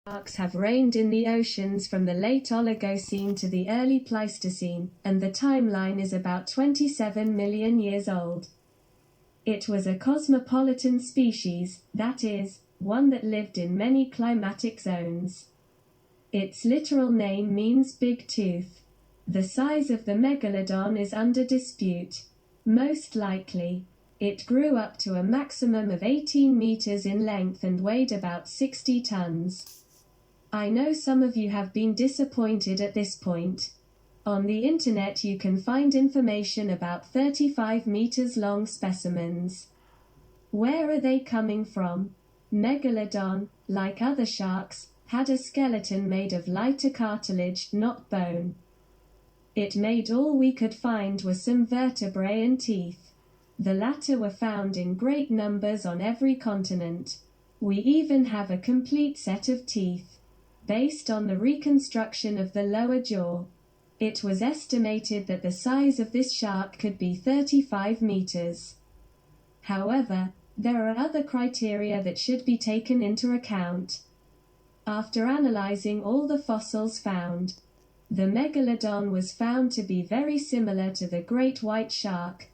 Sharks have reigned in the oceans from the late Oligocene to the early Pleistocene, and the timeline is about 27 million years old. It was a cosmopolitan species, that is, one that lived in many climatic zones. Its literal name means big tooth. The size of the Megalodon is under dispute. Most likely, it grew up to a maximum of 18 meters in length and weighed about 60 tons. I know some of you have been disappointed at this point. On the internet you can find information about 35 meters long specimens. Where are they coming from? Megalodon, like other sharks, had a skeleton made of lighter cartilage, not bone. It made all we could find were some vertebrae and teeth. The latter were found in great numbers on every continent. We even have a complete set of teeth. Based on the reconstruction of the lower jaw, it was estimated that the size of this shark could be 35 meters. However, there are other criteria that should be taken into account. After analyzing all the fossils found, the Megalodon was found to be very similar to the great white shark.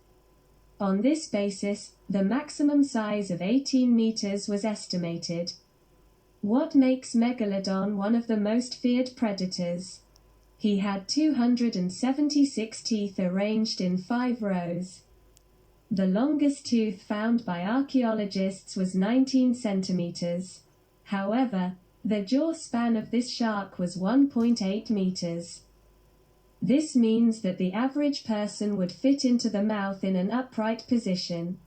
On this basis, the maximum size of 18 meters was estimated. What makes Megalodon one of the most feared predators? He had 276 teeth arranged in 5 rows. The longest tooth found by archaeologists was 19 centimeters. However, the jaw span of this shark was 1.8 meters. This means that the average person would fit into the mouth in an upright position.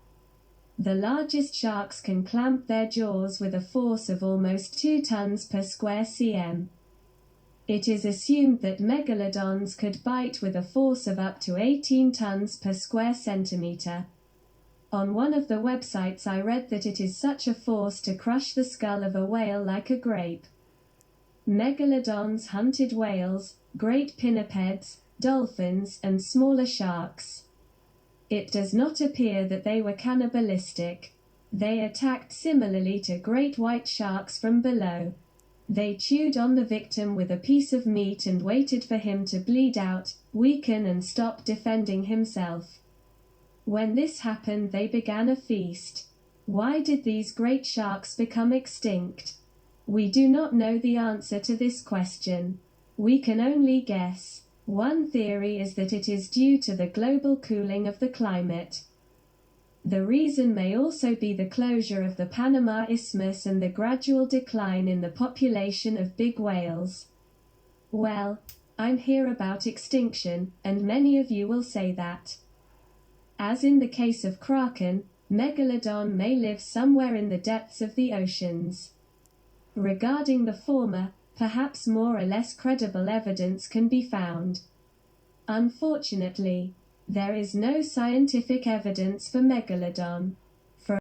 The largest sharks can clamp their jaws with a force of almost 2 tons per square cm. It is assumed that megalodons could bite with a force of up to 18 tons per square centimeter. On one of the websites I read that it is such a force to crush the skull of a whale like a grape. Megalodons hunted whales, great pinnipeds, dolphins, and smaller sharks. It does not appear that they were cannibalistic. They attacked similarly to great white sharks from below. They chewed on the victim with a piece of meat and waited for him to bleed out, weaken and stop defending himself. When this happened, they began a feast. Why did these great sharks become extinct? We do not know the answer to this question. We can only guess. One theory is that it is due to the global cooling of the climate. The reason may also be the closure of the Panama Isthmus and the gradual decline in the population of big whales. Well, I'm here about extinction, and many of you will say that. As in the case of Kraken, Megalodon may live somewhere in the depths of the oceans. Regarding the former, perhaps more or less credible evidence can be found. Unfortunately, there is no scientific evidence for Megalodon.